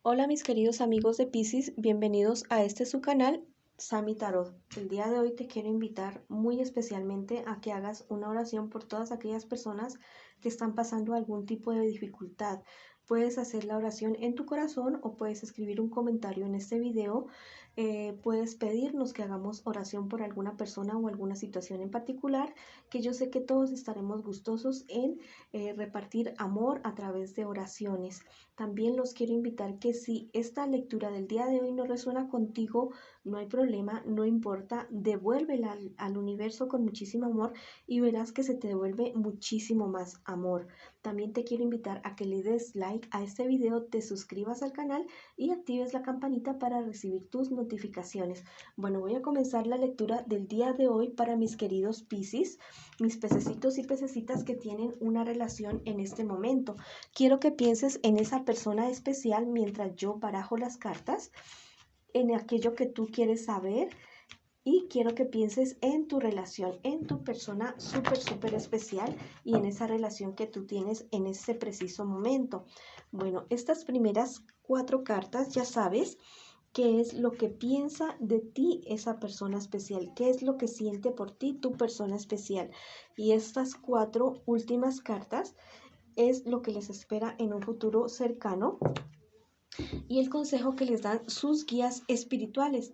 Hola mis queridos amigos de Piscis, bienvenidos a su canal, Sami Tarot. El día de hoy te quiero invitar muy especialmente a que hagas una oración por todas aquellas personas que están pasando algún tipo de dificultad. Puedes hacer la oración en tu corazón o puedes escribir un comentario en este video. Puedes pedirnos que hagamos oración por alguna persona o alguna situación en particular, que yo sé que todos estaremos gustosos en repartir amor a través de oraciones. También los quiero invitar que si esta lectura del día de hoy no resuena contigo, no hay problema, no importa, devuélvela al universo con muchísimo amor y verás que se te devuelve muchísimo más amor. También te quiero invitar a que le des like a este video, te suscribas al canal y actives la campanita para recibir tus notificaciones. Bueno, voy a comenzar la lectura del día de hoy para mis queridos Piscis, mis pececitos y pececitas que tienen una relación en este momento. Quiero que pienses en esa persona especial mientras yo barajo las cartas, en aquello que tú quieres saber, y quiero que pienses en tu relación, en tu persona súper especial y en esa relación que tú tienes en ese preciso momento. Bueno, estas primeras 4 cartas ya sabes qué es lo que piensa de ti esa persona especial, qué es lo que siente por ti tu persona especial. Y estas 4 últimas cartas es lo que les espera en un futuro cercano y el consejo que les dan sus guías espirituales.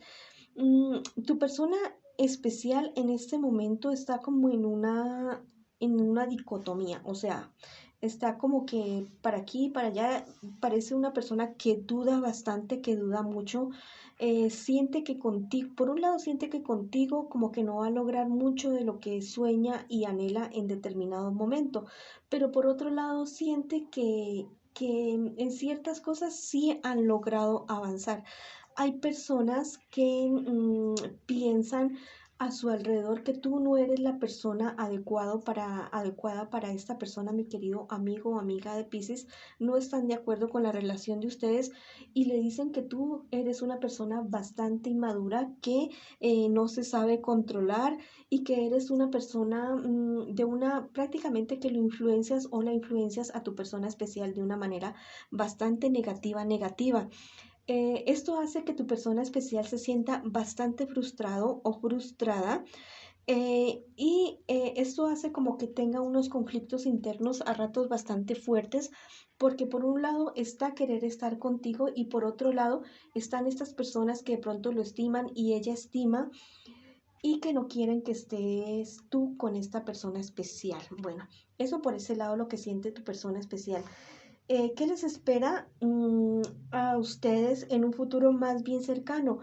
Tu persona especial en este momento está como en una dicotomía, o sea, está como que para aquí, para allá, parece una persona que duda bastante, que duda mucho, siente que contigo, por un lado siente que contigo como que no va a lograr mucho de lo que sueña y anhela en determinado momento, pero por otro lado siente que en ciertas cosas sí han logrado avanzar. Hay personas que piensan a su alrededor que tú no eres la persona adecuada para esta persona, mi querido amigo o amiga de Piscis. No están de acuerdo con la relación de ustedes y le dicen que tú eres una persona bastante inmadura, que no se sabe controlar y que eres una persona prácticamente que lo influencias o la influencias a tu persona especial de una manera bastante negativa. Esto hace que tu persona especial se sienta bastante frustrado o frustrada, esto hace como que tenga unos conflictos internos a ratos bastante fuertes, porque por un lado está querer estar contigo y por otro lado están estas personas que de pronto lo estiman y ella estima y que no quieren que estés tú con esta persona especial. Bueno, eso por ese lado lo que siente tu persona especial. ¿Qué les espera a ustedes en un futuro más bien cercano?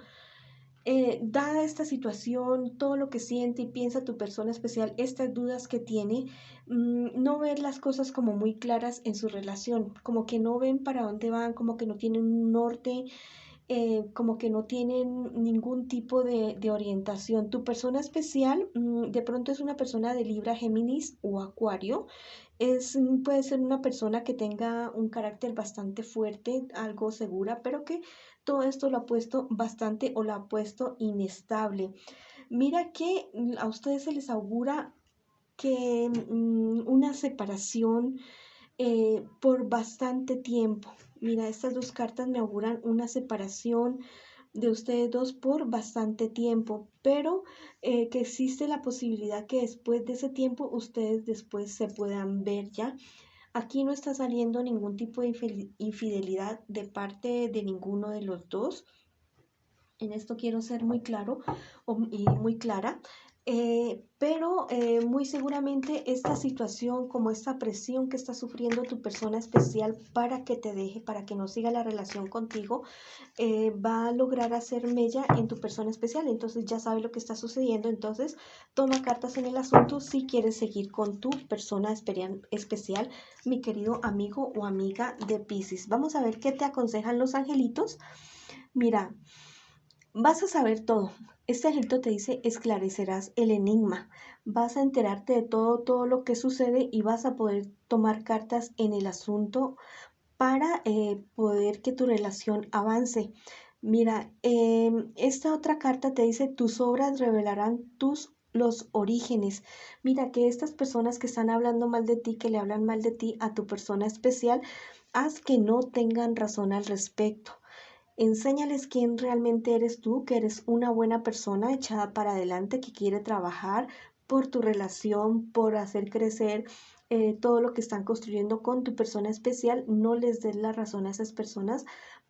Dada esta situación, todo lo que siente y piensa tu persona especial, estas dudas que tiene, no ver las cosas como muy claras en su relación, como que no ven para dónde van, como que no tienen un norte, como que no tienen ningún tipo de orientación. Tu persona especial de pronto es una persona de Libra, Géminis o Acuario. Puede ser una persona que tenga un carácter bastante fuerte, algo segura, pero que todo esto lo ha puesto bastante o lo ha puesto inestable. Mira que a ustedes se les augura que una separación por bastante tiempo. Mira, estas 2 cartas me auguran una separación de ustedes dos por bastante tiempo, pero que existe la posibilidad que después de ese tiempo ustedes después se puedan ver ya. Aquí no está saliendo ningún tipo de infidelidad de parte de ninguno de los dos. En esto quiero ser muy claro y muy clara, pero muy seguramente esta situación, como esta presión que está sufriendo tu persona especial para que te deje, para que no siga la relación contigo, va a lograr hacer mella en tu persona especial. Entonces ya sabes lo que está sucediendo. Entonces toma cartas en el asunto si quieres seguir con tu persona especial, mi querido amigo o amiga de Piscis. Vamos a ver qué te aconsejan los angelitos. Mira, vas a saber todo. Este angelito te dice, esclarecerás el enigma. Vas a enterarte de todo lo que sucede y vas a poder tomar cartas en el asunto para poder que tu relación avance. Mira, esta otra carta te dice, tus obras revelarán los orígenes. Mira que estas personas que están hablando mal de ti, que le hablan mal de ti a tu persona especial, haz que no tengan razón al respecto. Enséñales quién realmente eres tú, que eres una buena persona echada para adelante, que quiere trabajar por tu relación, por hacer crecer todo lo que están construyendo con tu persona especial. No les des la razón a esas personas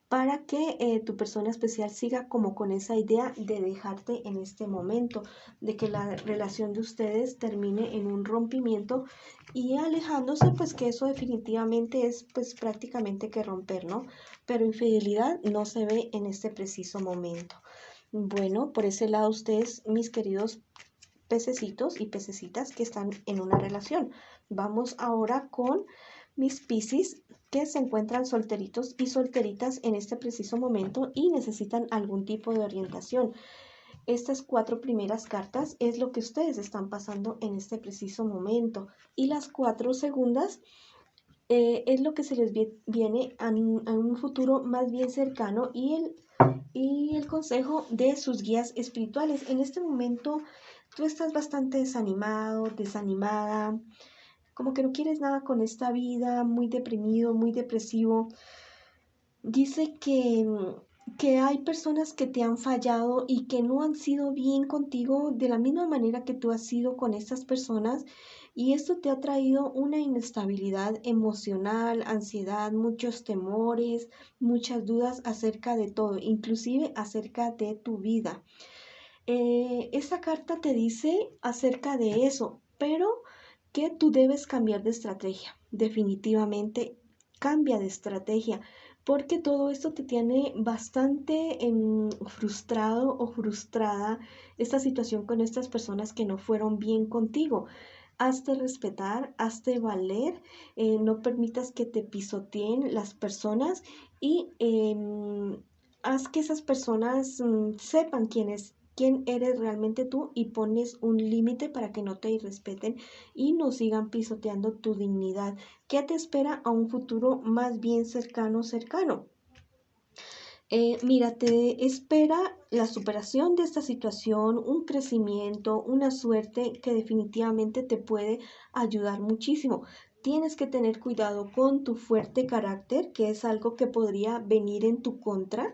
para que tu persona especial siga como con esa idea de dejarte en este momento, de que la relación de ustedes termine en un rompimiento y alejándose, pues que eso definitivamente es pues prácticamente que romper, ¿no? Pero infidelidad no se ve en este preciso momento. Bueno, por ese lado ustedes, mis queridos pececitos y pececitas que están en una relación. Vamos ahora con mis Piscis que se encuentran solteritos y solteritas en este preciso momento y necesitan algún tipo de orientación. Estas 4 primeras cartas es lo que ustedes están pasando en este preciso momento y las 4 segundas es lo que se les viene a un futuro más bien cercano y el consejo de sus guías espirituales. En este momento tú estás bastante desanimado, desanimada, como que no quieres nada con esta vida, muy deprimido, muy depresivo. Dice que hay personas que te han fallado y que no han sido bien contigo de la misma manera que tú has sido con estas personas y esto te ha traído una inestabilidad emocional, ansiedad, muchos temores, muchas dudas acerca de todo, inclusive acerca de tu vida. Esta carta te dice acerca de eso, pero que tú debes cambiar de estrategia. Definitivamente cambia de estrategia, porque todo esto te tiene bastante frustrado o frustrada esta situación con estas personas que no fueron bien contigo. Hazte respetar, hazte valer, no permitas que te pisoteen las personas y haz que esas personas sepan quién eres realmente tú y pones un límite para que no te irrespeten y no sigan pisoteando tu dignidad. ¿Qué te espera a un futuro más bien cercano? Mira, te espera la superación de esta situación, un crecimiento, una suerte que definitivamente te puede ayudar muchísimo. Tienes que tener cuidado con tu fuerte carácter, que es algo que podría venir en tu contra.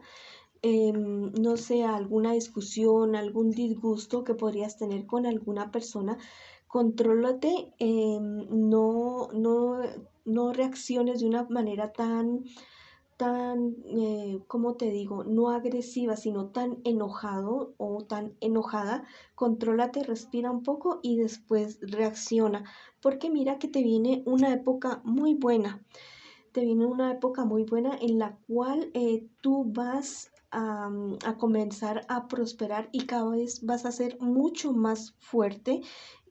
No sé, alguna discusión, algún disgusto que podrías tener con alguna persona. Contrólate, no reacciones de una manera tan, ¿cómo te digo? No agresiva, sino tan enojado o tan enojada. Contrólate, respira un poco y después reacciona, porque mira que te viene una época muy buena. Te viene una época muy buena en la cual tú vas a comenzar a prosperar y cada vez vas a ser mucho más fuerte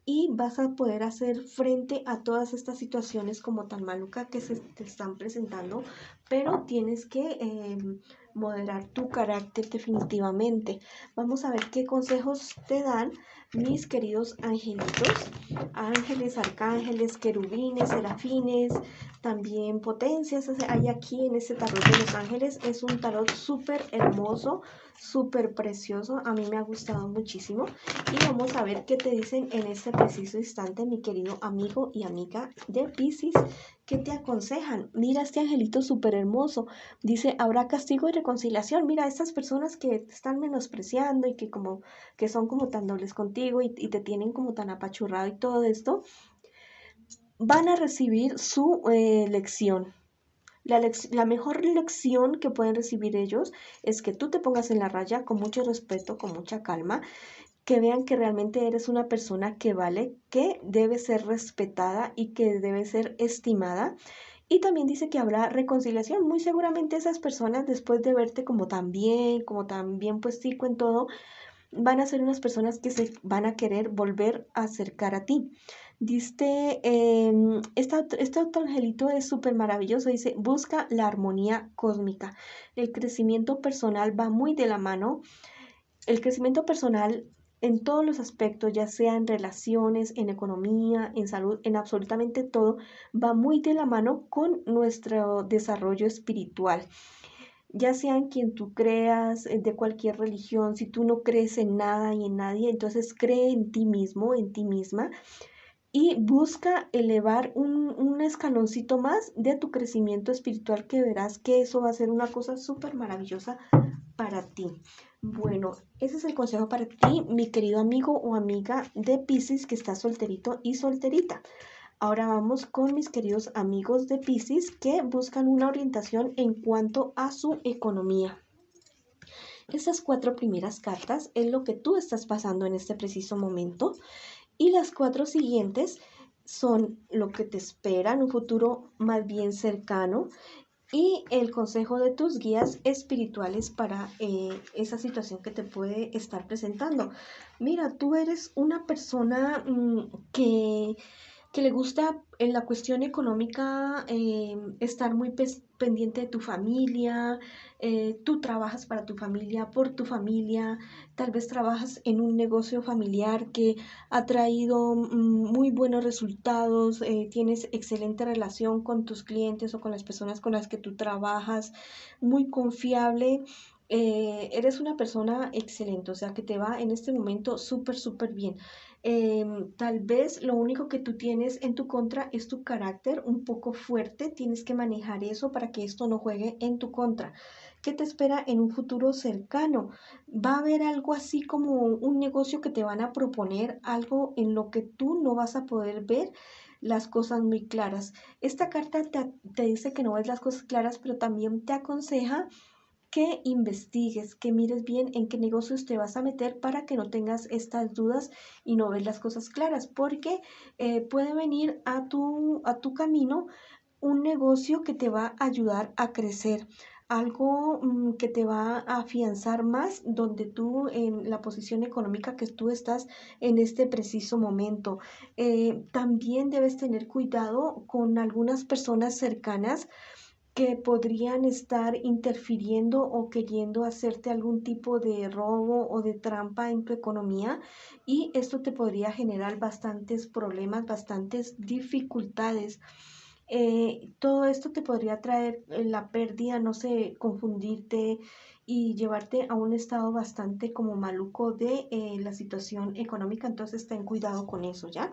y vas a poder hacer frente a todas estas situaciones como tan maluca que se te están presentando, pero tienes que moderar tu carácter definitivamente. Vamos a ver qué consejos te dan mis queridos angelitos, ángeles, arcángeles, querubines, serafines, también potencias. Hay aquí en este tarot de los ángeles, es un tarot súper hermoso, súper precioso, a mí me ha gustado muchísimo y vamos a ver qué te dicen en este preciso instante, mi querido amigo y amiga de Piscis. ¿Qué te aconsejan? Mira este angelito súper hermoso. Dice, habrá castigo y reconciliación. Mira, estas personas que te están menospreciando y que son como tan dobles contigo y te tienen como tan apachurrado y todo esto, van a recibir su lección. La mejor lección que pueden recibir ellos es que tú te pongas en la raya con mucho respeto, con mucha calma, que vean que realmente eres una persona que vale, que debe ser respetada y que debe ser estimada. Y también dice que habrá reconciliación. Muy seguramente esas personas, después de verte como tan bien puestico en todo, van a ser unas personas que se van a querer volver a acercar a ti. Dice, este otro angelito es súper maravilloso, dice, busca la armonía cósmica. El crecimiento personal va muy de la mano. El crecimiento personal en todos los aspectos, ya sea en relaciones, en economía, en salud, en absolutamente todo, va muy de la mano con nuestro desarrollo espiritual. Ya sea en quien tú creas, de cualquier religión, si tú no crees en nada y en nadie, entonces cree en ti mismo, en ti misma, y busca elevar un escaloncito más de tu crecimiento espiritual, que verás que eso va a ser una cosa súper maravillosa para ti. Bueno, ese es el consejo para ti, mi querido amigo o amiga de Piscis que está solterito y solterita. Ahora vamos con mis queridos amigos de Piscis que buscan una orientación en cuanto a su economía. Estas 4 primeras cartas es lo que tú estás pasando en este preciso momento, y las 4 siguientes son lo que te espera en un futuro más bien cercano y el consejo de tus guías espirituales para esa situación que te puede estar presentando. Mira, tú eres una persona que le gusta en la cuestión económica estar muy pendiente de tu familia, tú trabajas para tu familia, por tu familia, tal vez trabajas en un negocio familiar que ha traído muy buenos resultados, tienes excelente relación con tus clientes o con las personas con las que tú trabajas, muy confiable. Eres una persona excelente, o sea que te va en este momento súper, súper bien. Tal vez lo único que tú tienes en tu contra es tu carácter un poco fuerte. Tienes que manejar eso para que esto no juegue en tu contra. ¿Qué te espera en un futuro cercano? Va a haber algo así como un negocio que te van a proponer, algo en lo que tú no vas a poder ver las cosas muy claras. Esta carta te dice que no ves las cosas claras, pero también te aconseja que investigues, que mires bien en qué negocios te vas a meter para que no tengas estas dudas y no ves las cosas claras, porque puede venir a tu camino un negocio que te va a ayudar a crecer, algo que te va a afianzar más donde tú en la posición económica que tú estás en este preciso momento. También debes tener cuidado con algunas personas cercanas que podrían estar interfiriendo o queriendo hacerte algún tipo de robo o de trampa en tu economía, y esto te podría generar bastantes problemas, bastantes dificultades. Todo esto te podría traer la pérdida, no sé, confundirte y llevarte a un estado bastante como maluco de la situación económica, entonces ten cuidado con eso, ¿ya?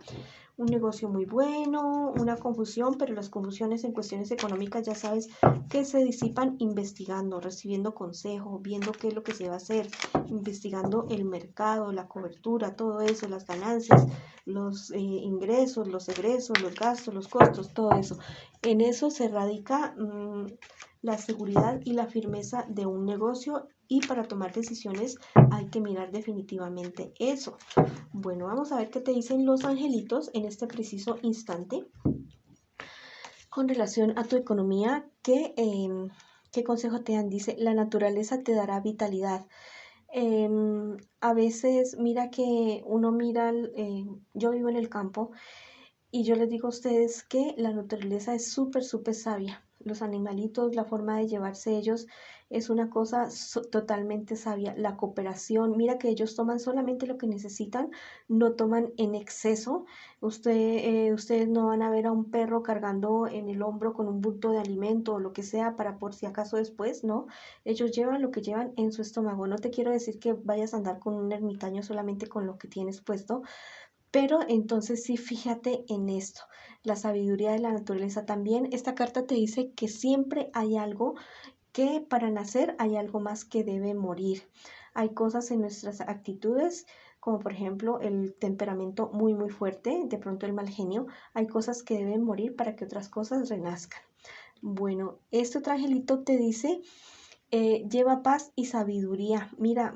Un negocio muy bueno, una confusión, pero las confusiones en cuestiones económicas ya sabes que se disipan investigando, recibiendo consejo, viendo qué es lo que se va a hacer, investigando el mercado, la cobertura, todo eso, las ganancias, los ingresos, los egresos, los gastos, los costos, todo eso. En eso se radica la seguridad y la firmeza de un negocio, y para tomar decisiones hay que mirar definitivamente eso. Bueno, vamos a ver qué te dicen los angelitos en este preciso instante con relación a tu economía. ¿Qué consejo te dan? Dice, la naturaleza te dará vitalidad. A veces mira que uno mira, yo vivo en el campo y yo les digo a ustedes que la naturaleza es súper, súper sabia. Los animalitos, la forma de llevarse ellos es una cosa totalmente sabia. La cooperación, mira que ellos toman solamente lo que necesitan, no toman en exceso. Ustedes no van a ver a un perro cargando en el hombro con un bulto de alimento o lo que sea para por si acaso después, ¿no? Ellos llevan lo que llevan en su estómago. No te quiero decir que vayas a andar con un ermitaño solamente con lo que tienes puesto, pero entonces sí, fíjate en esto, la sabiduría de la naturaleza también. Esta carta te dice que siempre hay algo, que para nacer hay algo más que debe morir. Hay cosas en nuestras actitudes, como por ejemplo el temperamento muy muy fuerte, de pronto el mal genio. Hay cosas que deben morir para que otras cosas renazcan. Bueno, este otro angelito te dice lleva paz y sabiduría. Mira,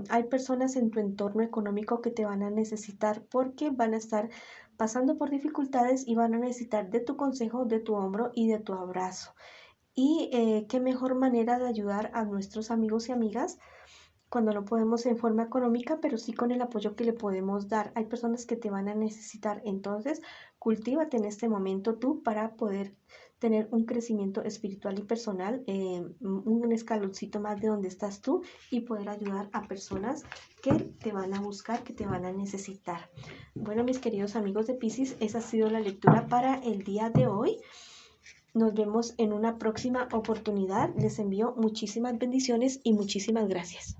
hay personas en tu entorno económico que te van a necesitar porque van a estar pasando por dificultades y van a necesitar de tu consejo, de tu hombro y de tu abrazo. Y qué mejor manera de ayudar a nuestros amigos y amigas cuando no podemos en forma económica, pero sí con el apoyo que le podemos dar. Hay personas que te van a necesitar, entonces cultívate en este momento tú para poder tener un crecimiento espiritual y personal, un escaloncito más de donde estás tú, y poder ayudar a personas que te van a buscar, que te van a necesitar. Bueno, mis queridos amigos de Piscis, esa ha sido la lectura para el día de hoy. Nos vemos en una próxima oportunidad. Les envío muchísimas bendiciones y muchísimas gracias.